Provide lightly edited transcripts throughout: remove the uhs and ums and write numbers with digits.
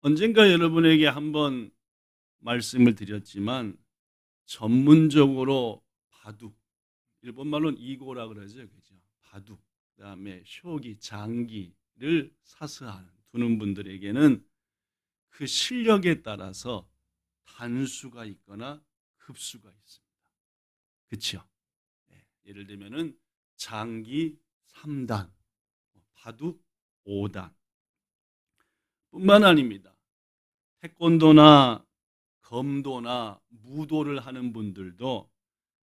언젠가 여러분에게 한번 말씀을 드렸지만 전문적으로 바둑, 일본말로는 이고라 그러죠. 그죠? 바둑, 그다음에 쇼기, 장기를 사수하는 두는 분들에게는 그 실력에 따라서 단수가 있거나 급수가 있습니다. 그렇죠? 예를 들면은 장기 3단, 바둑 5단 뿐만 아닙니다. 태권도나 검도나 무도를 하는 분들도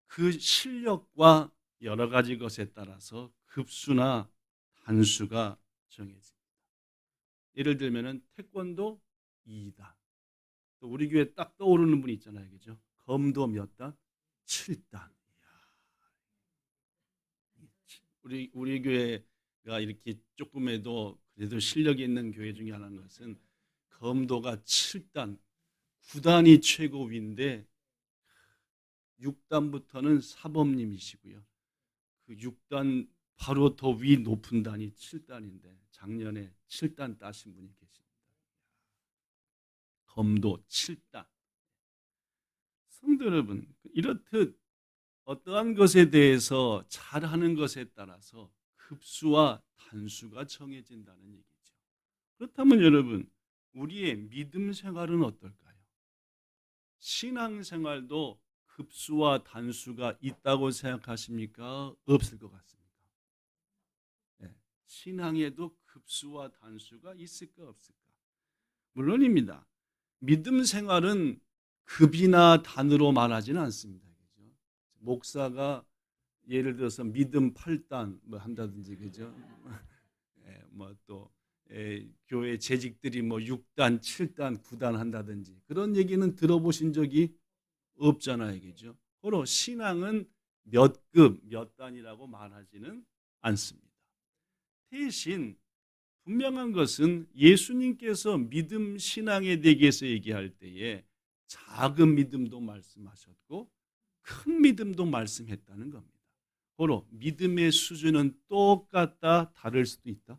그 실력과 여러 가지 것에 따라서 급수나 단수가 정해집니다. 예를 들면은 태권도 2단. 또 우리 교회 딱 떠오르는 분 있잖아요. 그죠? 검도 몇 단? 7단. 우리 교회가 이렇게 조금에도 그래도 실력이 있는 교회 중에 하나인 것은 검도가 7단, 9단이 최고위인데 6단부터는 사범님이시고요. 그 6단 바로 더 위 높은 단이 7단인데 작년에 7단 따신 분이 계십니다. 검도 7단. 성도 여러분, 이렇듯 어떠한 것에 대해서 잘하는 것에 따라서 급수와 단수가 정해진다는 얘기죠. 그렇다면 여러분, 우리의 믿음 생활은 어떨까요? 신앙 생활도 급수와 단수가 있다고 생각하십니까? 없을 것 같습니까? 네. 신앙에도 급수와 단수가 있을까 없을까? 물론입니다. 믿음 생활은 급이나 단으로 말하지는 않습니다. 그죠? 목사가 예를 들어서 믿음 8단 뭐 한다든지 그죠? 뭐또 교회 재직들이 뭐 6단, 7단, 9단 한다든지 그런 얘기는 들어보신 적이 없잖아요. 그죠? 바로 신앙은 몇 급, 몇 단이라고 말하지는 않습니다. 대신 분명한 것은 예수님께서 믿음 신앙에 대해서 얘기할 때에 작은 믿음도 말씀하셨고 큰 믿음도 말씀했다는 겁니다. 바로 믿음의 수준은 똑같다, 다를 수도 있다?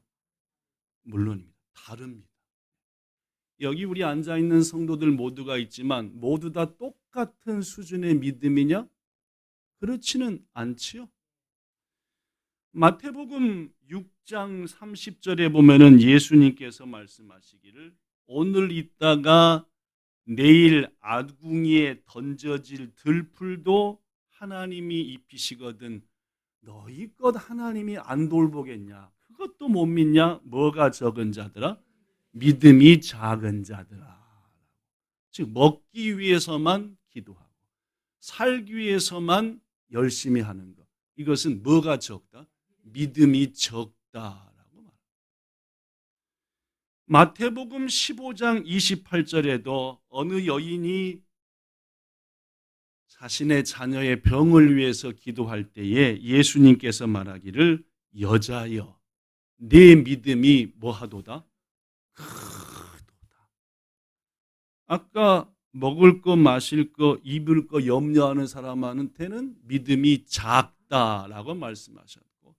물론입니다. 다릅니다. 여기 우리 앉아있는 성도들 모두가 있지만 모두 다 똑같은 수준의 믿음이냐? 그렇지는 않지요. 마태복음 6장 30절에 보면은 예수님께서 말씀하시기를 오늘 있다가 내일 아궁이에 던져질 들풀도 하나님이 입히시거든 너희 것 하나님이 안 돌보겠냐? 그것도 못 믿냐? 뭐가 적은 자들아? 믿음이 작은 자들아. 즉 먹기 위해서만 기도하고 살기 위해서만 열심히 하는 것. 이것은 뭐가 적다? 믿음이 적다라고 말합니다. 마태복음 15장 28절에도 어느 여인이 자신의 자녀의 병을 위해서 기도할 때에 예수님께서 말하기를 여자여 내 믿음이 뭐하도다? 크도다. 아까 먹을 거 마실 거 입을 거 염려하는 사람한테는 믿음이 작다라고 말씀하셨고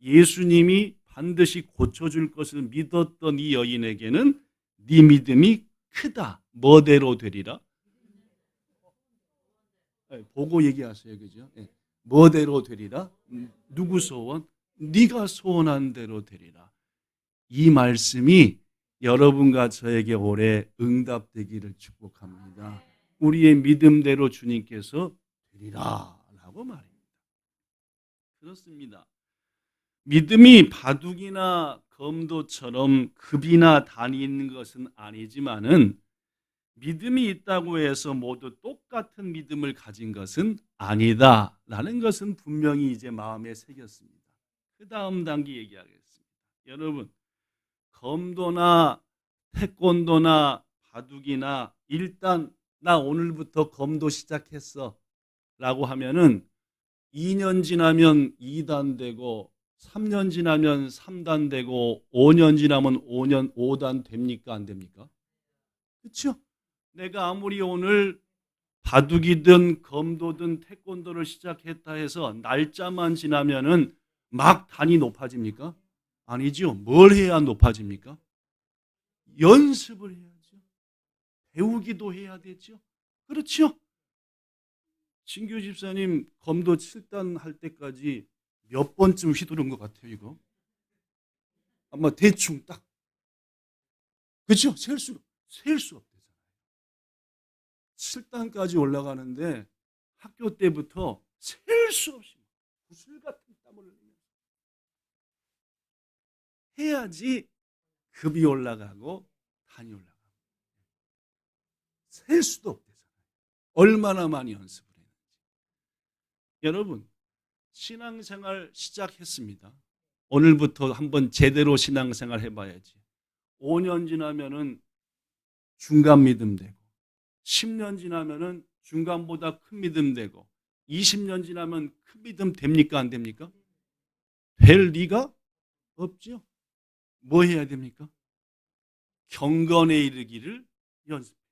예수님이 반드시 고쳐줄 것을 믿었던 이 여인에게는 네 믿음이 크다. 뭐대로 되리라? 보고 얘기하세요. 그죠? 뭐대로 되리라? 누구 소원? 네가 소원한 대로 되리라. 이 말씀이 여러분과 저에게 올해 응답되기를 축복합니다. 우리의 믿음대로 주님께서 되리라라고 말입니다. 그렇습니다. 믿음이 바둑이나 검도처럼 급이나 단이 있는 것은 아니지만은 믿음이 있다고 해서 모두 똑같은 믿음을 가진 것은 아니다라는 것은 분명히 이제 마음에 새겼습니다. 그 다음 단계 얘기하겠습니다. 여러분, 검도나 태권도나 바둑이나 일단 나 오늘부터 검도 시작했어 라고 하면은 2년 지나면 2단 되고 3년 지나면 3단 되고 5년 지나면 5단 됩니까? 안 됩니까? 그렇죠? 내가 아무리 오늘 바둑이든 검도든 태권도를 시작했다 해서 날짜만 지나면은 막 단이 높아집니까? 아니죠. 뭘 해야 높아집니까? 연습을 해야죠. 배우기도 해야 되죠. 그렇죠? 진규 집사님 검도 7단 할 때까지 몇 번쯤 휘두른 것 같아요, 이거? 아마 대충 딱. 그렇죠? 셀 수 없대잖아요. 7단까지 올라가는데 학교 때부터 셀 수 없이 구슬 같은 땀을 흘리면서 해야지 급이 올라가고 단이 올라가고. 셀 수도 없대잖아요. 얼마나 많이 연습을 했는지. 여러분, 신앙생활 시작했습니다. 오늘부터 한번 제대로 신앙생활 해봐야지. 5년 지나면은 중간 믿음 되고, 10년 지나면은 중간보다 큰 믿음 되고, 20년 지나면 큰 믿음 됩니까? 안 됩니까? 될 리가 없죠. 뭐 해야 됩니까? 경건에 이르기를 연습해야죠.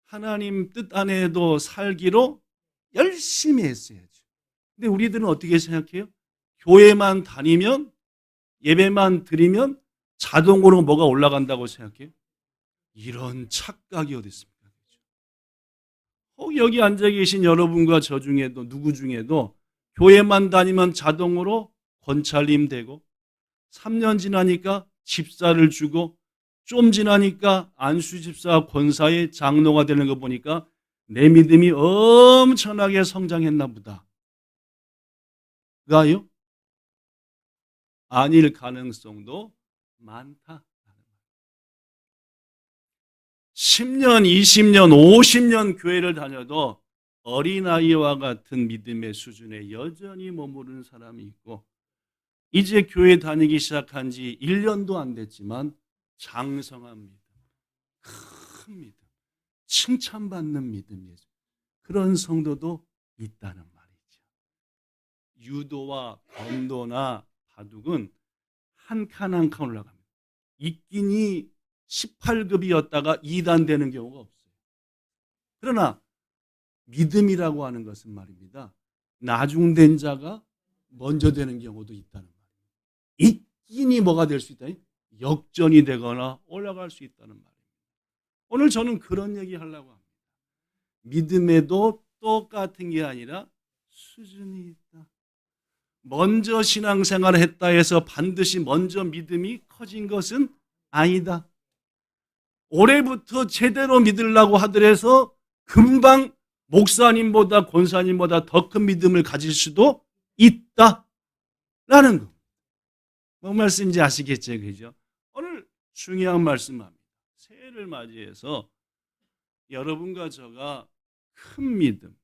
하나님 뜻 안에도 살기로 열심히 했어야죠. 근데 우리들은 어떻게 생각해요? 교회만 다니면, 예배만 드리면 자동으로 뭐가 올라간다고 생각해요? 이런 착각이 어디 있습니까? 여기 앉아 계신 여러분과 저 중에도 누구 중에도 교회만 다니면 자동으로 권찰림 되고, 3년 지나니까 집사를 주고, 좀 지나니까 안수집사 권사의 장로가 되는 거 보니까 내 믿음이 엄청나게 성장했나 보다. 가요? 아닐 가능성도 많다. 10년, 20년, 50년 교회를 다녀도 어린아이와 같은 믿음의 수준에 여전히 머무르는 사람이 있고, 이제 교회 다니기 시작한 지 1년도 안 됐지만 장성한 믿음, 큰 믿음, 칭찬받는 믿음이에요. 그런 성도도 있다는 말이죠. 유도와 검도나 바둑은 한 칸 한 칸 올라갑니다. 입긴이 18급이었다가 2단 되는 경우가 없어요. 그러나 믿음이라고 하는 것은 말입니다, 나중된 자가 먼저 되는 경우도 있다는 말이에요. 입긴이 뭐가 될 수 있다? 역전이 되거나 올라갈 수 있다는 말이에요. 오늘 저는 그런 얘기 하려고 합니다. 믿음에도 똑같은 게 아니라 수준이 있다. 먼저 신앙생활을 했다 해서 반드시 먼저 믿음이 커진 것은 아니다. 올해부터 제대로 믿으려고 하더라도 금방 목사님보다 권사님보다 더 큰 믿음을 가질 수도 있다라는 거. 뭔 말씀인지 아시겠죠? 그죠? 오늘 중요한 말씀합니다. 새해를 맞이해서 여러분과 저가 큰 믿음,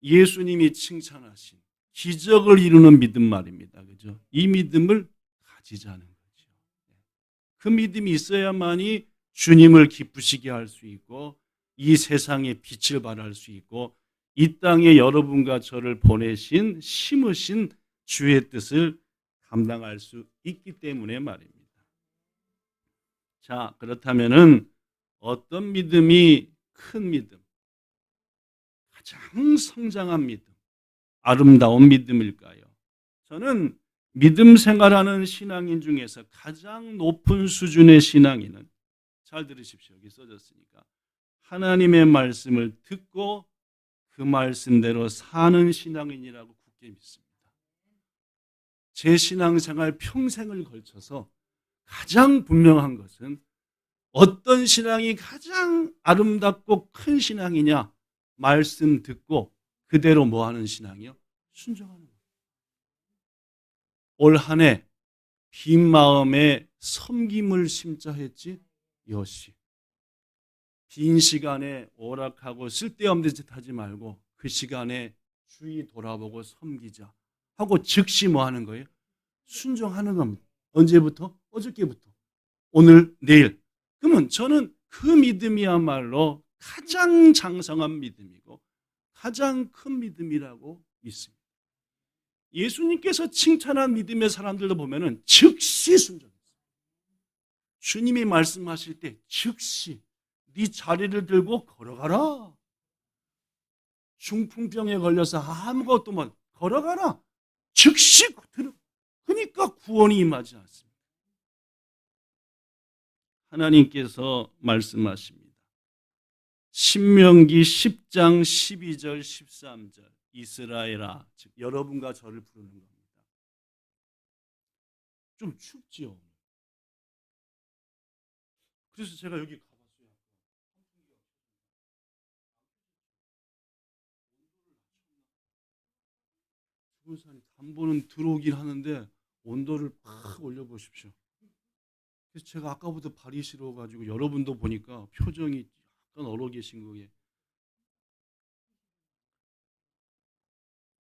예수님이 칭찬하신 기적을 이루는 믿음 말입니다. 그죠? 이 믿음을 가지자는 거죠. 그 믿음이 있어야만이 주님을 기쁘시게 할 수 있고, 이 세상에 빛을 발할 수 있고, 이 땅에 여러분과 저를 보내신, 심으신 주의 뜻을 감당할 수 있기 때문에 말입니다. 자, 그렇다면은 어떤 믿음이 큰 믿음, 가장 성장한 믿음, 아름다운 믿음일까요? 저는 믿음 생활하는 신앙인 중에서 가장 높은 수준의 신앙인은, 잘 들으십시오. 여기 써졌으니까, 하나님의 말씀을 듣고 그 말씀대로 사는 신앙인이라고 굳게 믿습니다. 제 신앙생활 평생을 걸쳐서 가장 분명한 것은, 어떤 신앙이 가장 아름답고 큰 신앙이냐? 말씀 듣고 그대로 뭐하는 신앙이요? 순종하는 거예요. 올 한 해 빈 마음에 섬김을 심자 했지? 여시. 빈 시간에 오락하고 쓸데없는 짓 하지 말고 그 시간에 주의 돌아보고 섬기자 하고 즉시 뭐 하는 거예요? 순종하는 겁니다. 언제부터? 어저께부터. 오늘, 내일. 그러면 저는 그 믿음이야말로 가장 장성한 믿음이고 가장 큰 믿음이라고 믿습니다. 예수님께서 칭찬한 믿음의 사람들도 보면은 즉시 순종했어요. 주님이 말씀하실 때 즉시 네 자리를 들고 걸어가라. 중풍병에 걸려서 아무것도 못 걸어가라. 즉시 들어. 그러니까 구원이 임하지 않습니다. 하나님께서 말씀하십니다. 신명기 10장 12절 13절 이스라엘아, 즉 여러분과 저를 부르는 겁니다. 좀 춥지요. 그래서 제가 여기 가봤어요. 주변산이 담보는 들어오긴 하는데 온도를 팍 올려보십시오. 그래서 제가 아까부터 발이 시려가지고 여러분도 보니까 표정이 약간 얼어 계신 거예요.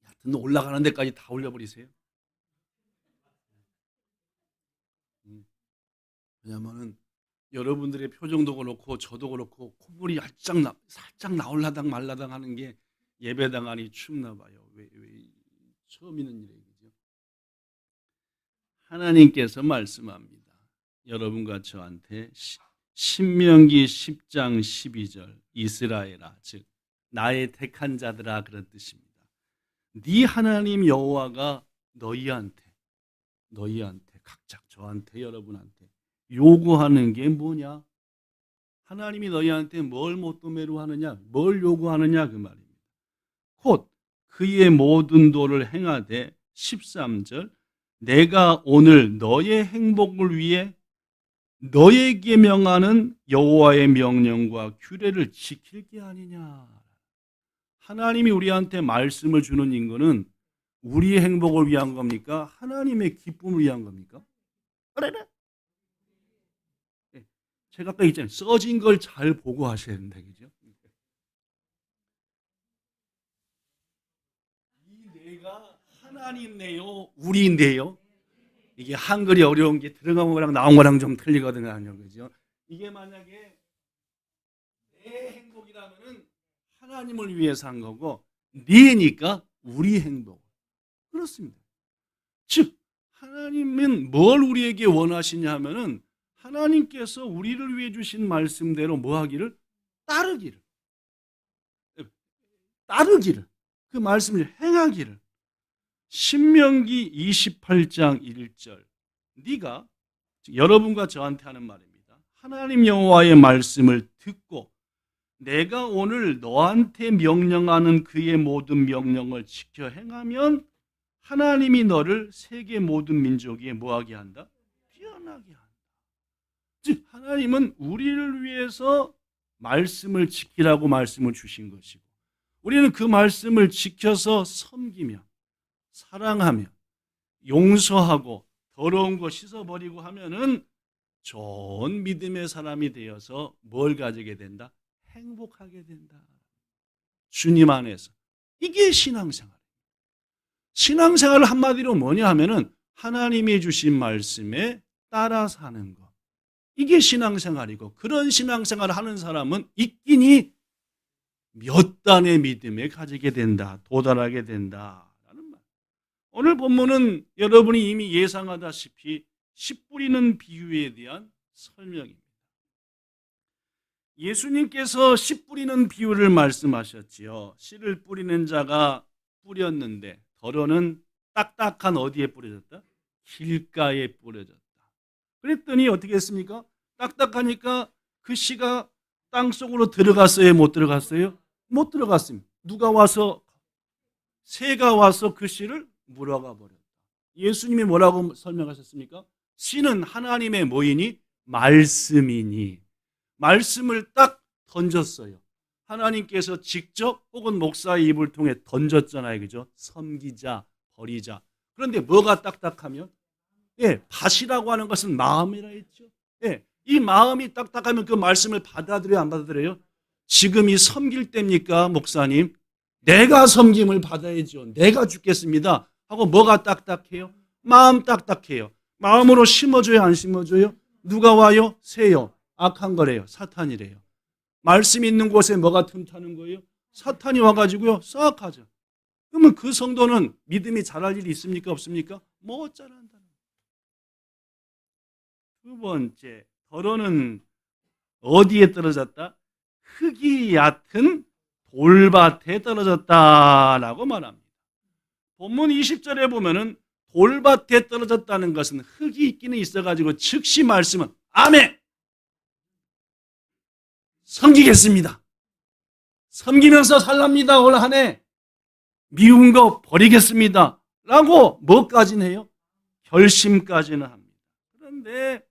하여튼 올라가는 데까지 다 올려버리세요. 왜냐면은 여러분들의 표정도 그렇고 저도 그렇고 콧물이 살짝 나올라당 말라당 하는 게 예배당 안이 춥나 봐요. 왜 처음 있는 일이죠. 하나님께서 말씀합니다. 여러분과 저한테 신명기 10장 12절 이스라엘아, 즉 나의 택한 자들아, 그런 뜻입니다. 네 하나님 여호와가 너희한테 각자 저한테 여러분한테 요구하는 게 뭐냐? 하나님이 너희한테 뭘 못도매로 하느냐? 뭘 요구하느냐? 그 말입니다. 곧 그의 모든 도를 행하되 13절 내가 오늘 너의 행복을 위해 너에게 명하는 여호와의 명령과 규례를 지킬 게 아니냐. 하나님이 우리한테 말씀을 주는 인거는 우리의 행복을 위한 겁니까? 하나님의 기쁨을 위한 겁니까? 그래. 제가 아까 있잖아요. 써진 걸 잘 보고 하셔야 된다, 그죠? 이 내가 하나님네요, 우리인데요. 이게 한글이 어려운 게 들어간 거랑 나온 거랑 좀 틀리거든요, 그죠? 이게 만약에 내 행복이라면은 하나님을 위해서 한 거고, 네니까 우리 행복. 그렇습니다. 즉 하나님은 뭘 우리에게 원하시냐 하면은 하나님께서 우리를 위해 주신 말씀대로 뭐 하기를? 따르기를 그 말씀을 행하기를. 신명기 28장 1절 네가, 여러분과 저한테 하는 말입니다. 하나님 여호와의 말씀을 듣고 내가 오늘 너한테 명령하는 그의 모든 명령을 지켜 행하면 하나님이 너를 세계 모든 민족 위에 뭐하게 한다? 뛰어나게 한다. 즉 하나님은 우리를 위해서 말씀을 지키라고 말씀을 주신 것이고, 우리는 그 말씀을 지켜서 섬기며 사랑하며 용서하고 더러운 거 씻어버리고 하면은 좋은 믿음의 사람이 되어서 뭘 가지게 된다? 행복하게 된다. 주님 안에서. 이게 신앙생활. 신앙생활을 한마디로 뭐냐 하면은 하나님이 주신 말씀에 따라 사는 것. 이게 신앙생활이고, 그런 신앙생활을 하는 사람은 있기니 몇 단의 믿음에 가지게 된다. 도달하게 된다라는 말. 오늘 본문은 여러분이 이미 예상하다시피 씨 뿌리는 비유에 대한 설명입니다. 예수님께서 씨 뿌리는 비유를 말씀하셨지요. 씨를 뿌리는 자가 뿌렸는데 덜어는 딱딱한 어디에 뿌려졌다? 길가에 뿌려졌다. 그랬더니 어떻게 했습니까? 딱딱하니까 그 씨가 땅속으로 들어갔어요? 못 들어갔어요? 못 들어갔습니다. 누가 와서, 새가 와서 그 씨를 물어가 버렸다. 예수님이 뭐라고 설명하셨습니까? 씨는 하나님의 뭐이니? 말씀이니. 말씀을 딱 던졌어요. 하나님께서 직접 혹은 목사의 입을 통해 던졌잖아요. 그죠? 섬기자, 버리자. 그런데 뭐가 딱딱하면? 밭이라고 하는 것은 마음이라 했죠. 이 마음이 딱딱하면 그 말씀을 받아들여요, 안 받아들여요? 지금이 섬길 때입니까, 목사님? 내가 섬김을 받아야죠. 내가 죽겠습니다 하고 뭐가 딱딱해요? 마음 딱딱해요. 마음으로 심어줘요, 안 심어줘요? 누가 와요? 새요. 악한 거래요. 사탄이래요. 말씀 있는 곳에 뭐가 틈타는 거예요? 사탄이 와가지고요, 싹 하죠. 그러면 그 성도는 믿음이 자랄 일이 있습니까, 없습니까? 못 자란다. 두 번째, 덜어는 어디에 떨어졌다? 흙이 얕은 돌밭에 떨어졌다라고 말합니다. 본문 20절에 보면은 돌밭에 떨어졌다는 것은 흙이 있기는 있어가지고 즉시 말씀은 아멘! 섬기겠습니다. 섬기면서 살랍니다. 올 한 해 미운 거 버리겠습니다. 라고 뭐까지는 해요? 결심까지는 합니다. 그런데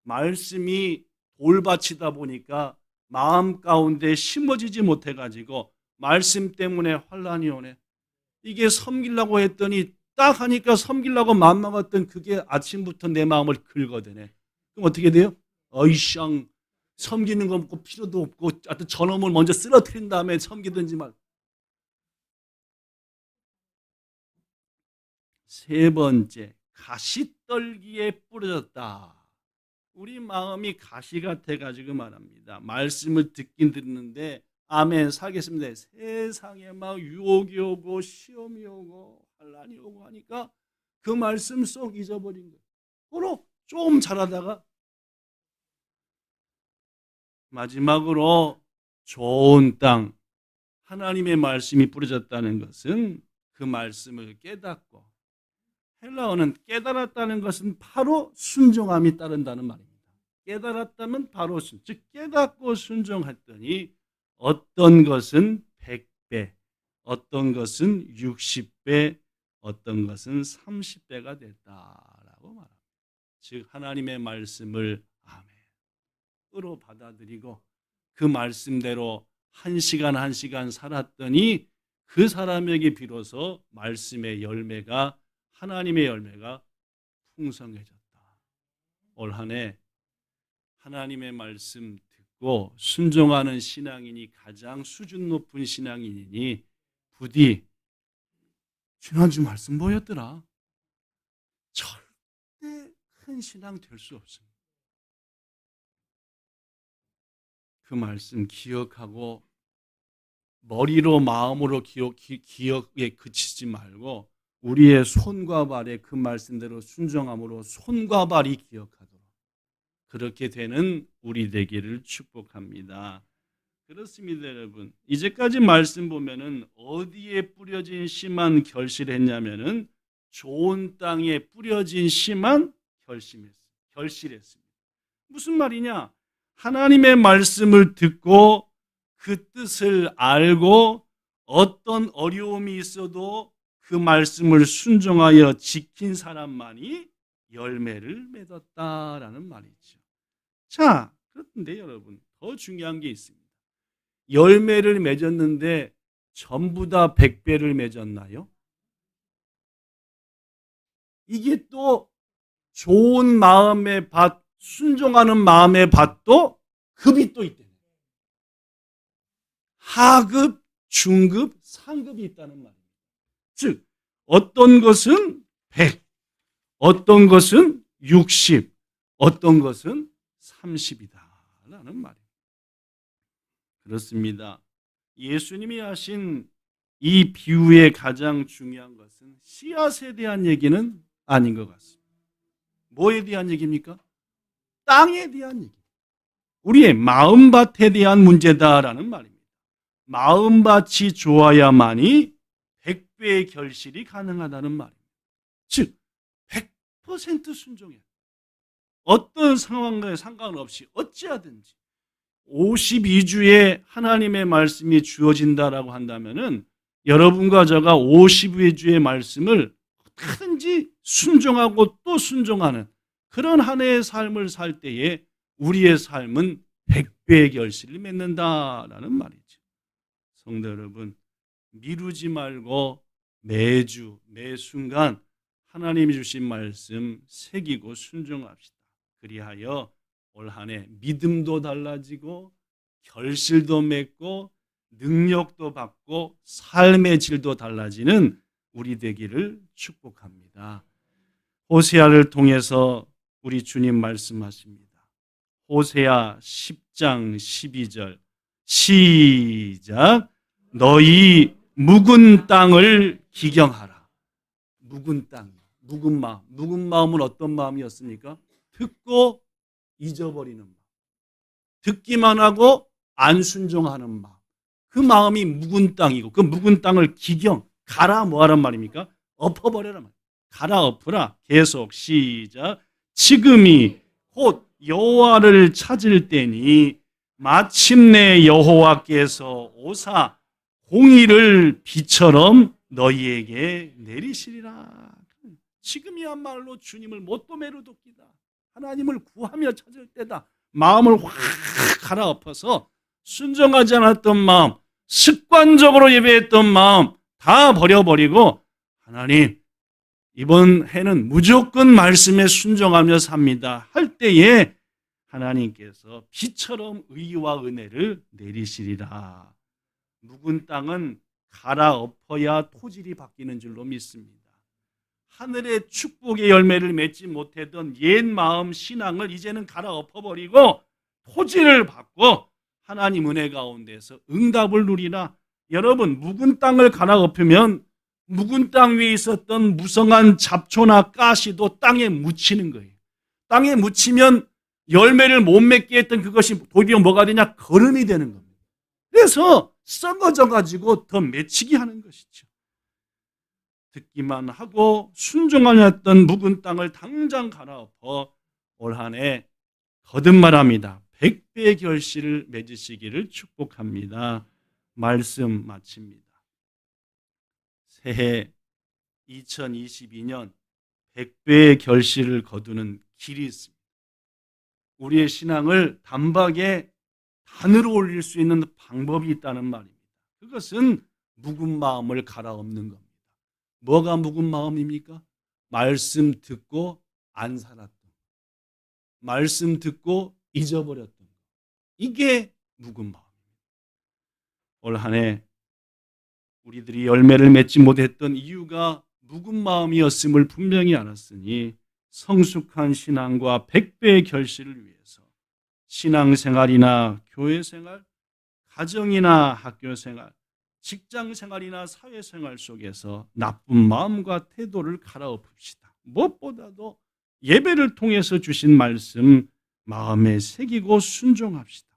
말씀이 돌밭이다 보니까 마음 가운데 심어지지 못해가지고 말씀 때문에 환란이 오네. 이게 섬기려고 했더니 딱 하니까 섬기려고 마음먹었던 그게 아침부터 내 마음을 긁어대네. 그럼 어떻게 돼요? 어이쌍, 섬기는 거 없고 필요도 없고 하여튼 저놈을 먼저 쓰러뜨린 다음에 섬기든지 말. 세 번째, 가시떨기에 뿌려졌다. 우리 마음이 가시 같아가지고 말합니다. 말씀을 듣긴 듣는데 아멘 살겠습니다. 세상에 막 유혹이 오고 시험이 오고 환란이 오고 하니까 그 말씀 쏙 잊어버린 거예요. 서로 좀 잘하다가 마지막으로 좋은 땅, 하나님의 말씀이 뿌려졌다는 것은 그 말씀을 깨닫고, 헬라어는 깨달았다는 것은 바로 순종함이 따른다는 말입니다. 깨달았다면 바로 즉 깨닫고 순종했더니 어떤 것은 100배, 어떤 것은 60배, 어떤 것은 30배가 됐다라고 말합니다. 즉 하나님의 말씀을 아멘으로 받아들이고 그 말씀대로 한 시간 한 시간 살았더니 그 사람에게 비로소 말씀의 열매가, 하나님의 열매가 풍성해졌다. 올 한 해 하나님의 말씀 듣고 순종하는 신앙인이 가장 수준 높은 신앙인이니 부디 지난주 말씀 뭐였더라? 절대 큰 신앙 될 수 없습니다. 그 말씀 기억하고 머리로 마음으로 기억에 그치지 말고 우리의 손과 발에 그 말씀대로 순종함으로 손과 발이 기억하도록 그렇게 되는 우리 되기를 축복합니다. 그렇습니다, 여러분. 이제까지 말씀 보면은 어디에 뿌려진 씨만 결실했냐면은 좋은 땅에 뿌려진 씨만 결실했습니다. 무슨 말이냐? 하나님의 말씀을 듣고 그 뜻을 알고 어떤 어려움이 있어도 그 말씀을 순종하여 지킨 사람만이 열매를 맺었다라는 말이죠. 자, 그런데 여러분 더 중요한 게 있습니다. 열매를 맺었는데 전부 다 100배를 맺었나요? 이게 또 좋은 마음의 밭, 순종하는 마음의 밭도 급이 또 있대요. 하급, 중급, 상급이 있다는 말입니다. 즉 어떤 것은 100, 어떤 것은 60, 어떤 것은 30이다라는 말입니다. 그렇습니다. 예수님이 하신 이 비유의 가장 중요한 것은 씨앗에 대한 얘기는 아닌 것 같습니다. 뭐에 대한 얘기입니까? 땅에 대한 얘기. 우리의 마음밭에 대한 문제다라는 말입니다. 마음밭이 좋아야만이 100배의 결실이 가능하다는 말입니다. 즉 100% 순종해. 어떤 상황과에 상관없이 어찌하든지 52주에 하나님의 말씀이 주어진다라고 한다면은 여러분과 저가 52주의 말씀을 어떻게든지 순종하고 또 순종하는 그런 한 해의 삶을 살 때에 우리의 삶은 100배의 결실을 맺는다라는 말이죠. 성도 여러분, 미루지 말고 매주 매 순간 하나님이 주신 말씀 새기고 순종합시다. 그리하여 올 한 해 믿음도 달라지고 결실도 맺고 능력도 받고 삶의 질도 달라지는 우리 되기를 축복합니다. 호세아를 통해서 우리 주님 말씀하십니다. 호세아 10장 12절 시작. 너희 묵은 땅을 기경하라. 묵은 땅, 묵은 마음. 묵은 마음은 어떤 마음이었습니까? 듣고 잊어버리는 마음. 듣기만 하고 안 순종하는 마음. 그 마음이 묵은 땅이고 그 묵은 땅을 가라 뭐하란 말입니까? 엎어버려라 말. 가라 엎으라. 계속 시작. 지금이 곧 여호와를 찾을 때니 마침내 여호와께서 오사 공의를 비처럼 너희에게 내리시리라. 지금이야말로 주님을 못도매로 돕기다. 하나님을 구하며 찾을 때다. 마음을 확 갈아엎어서 순종하지 않았던 마음, 습관적으로 예배했던 마음 다 버려버리고 하나님 이번 해는 무조건 말씀에 순종하며 삽니다 할 때에 하나님께서 비처럼 의와 은혜를 내리시리라. 묵은 땅은 갈아엎어야 토질이 바뀌는 줄로 믿습니다. 하늘의 축복의 열매를 맺지 못했던 옛 마음 신앙을 이제는 갈아엎어버리고 토질을 받고 하나님 은혜 가운데서 응답을 누리라. 여러분, 묵은 땅을 갈아엎으면 묵은 땅 위에 있었던 무성한 잡초나 가시도 땅에 묻히는 거예요. 땅에 묻히면 열매를 못 맺게 했던 그것이 도리어 뭐가 되냐? 거름이 되는 겁니다. 그래서 썩어져 가지고 더 맺히게 하는 것이죠. 듣기만 하고 순종하려 했던 묵은 땅을 당장 갈아엎어 올 한 해 거듭말합니다. 100배의 결실을 맺으시기를 축복합니다. 말씀 마칩니다. 새해 2022년 100배의 결실을 거두는 길이 있습니다. 우리의 신앙을 단박에 단으로 올릴 수 있는 방법이 있다는 말입니다. 그것은 묵은 마음을 갈아엎는 겁니다. 뭐가 묵은 마음입니까? 말씀 듣고 안 살았던 것. 말씀 듣고 잊어버렸던 것. 이게 묵은 마음입니다. 올 한 해 우리들이 열매를 맺지 못했던 이유가 묵은 마음이었음을 분명히 알았으니 성숙한 신앙과 100배의 결실을 위해서 신앙생활이나 교회생활, 가정이나 학교생활, 직장생활이나 사회생활 속에서 나쁜 마음과 태도를 갈아엎읍시다. 무엇보다도 예배를 통해서 주신 말씀 마음에 새기고 순종합시다.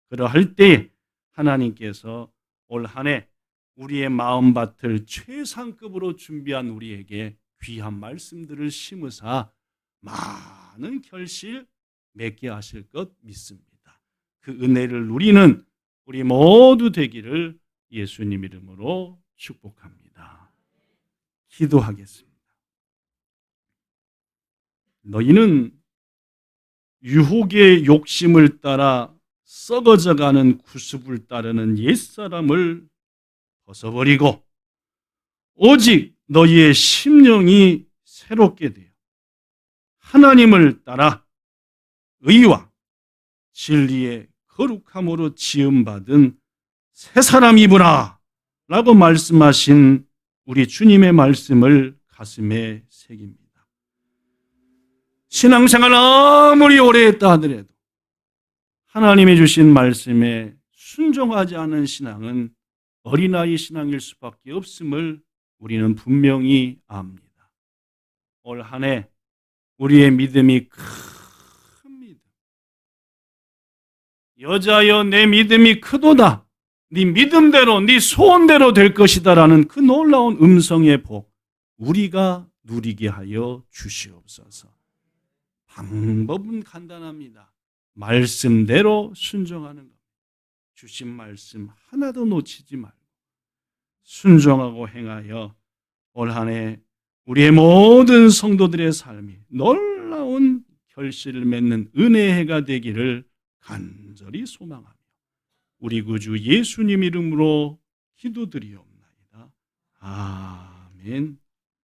그러할 때 하나님께서 올 한 해 우리의 마음밭을 최상급으로 준비한 우리에게 귀한 말씀들을 심으사 많은 결실 맺게 하실 것 믿습니다. 그 은혜를 누리는 우리 모두 되기를 예수님 이름으로 축복합니다. 기도하겠습니다. 너희는 유혹의 욕심을 따라 썩어져가는 구습을 따르는 옛사람을 벗어버리고 오직 너희의 심령이 새롭게 되어 하나님을 따라 의와 진리의 거룩함으로 지음받은 새 사람이구나 라고 말씀하신 우리 주님의 말씀을 가슴에 새깁니다. 신앙생활 아무리 오래 했다 하더라도 하나님이 주신 말씀에 순종하지 않은 신앙은 어린아이 신앙일 수밖에 없음을 우리는 분명히 압니다. 올 한 해 우리의 믿음이 큽니다. 여자여 내 믿음이 크도다. 네 믿음대로 네 소원대로 될 것이다 라는 그 놀라운 음성의 복 우리가 누리게 하여 주시옵소서. 방법은 간단합니다. 말씀대로 순종하는 것. 주신 말씀 하나도 놓치지 말고 순종하고 행하여 올 한 해 우리의 모든 성도들의 삶이 놀라운 결실을 맺는 은혜의 해가 되기를 간절히 소망하며 우리 구주 예수님 이름으로 기도드리옵나이다. 아멘.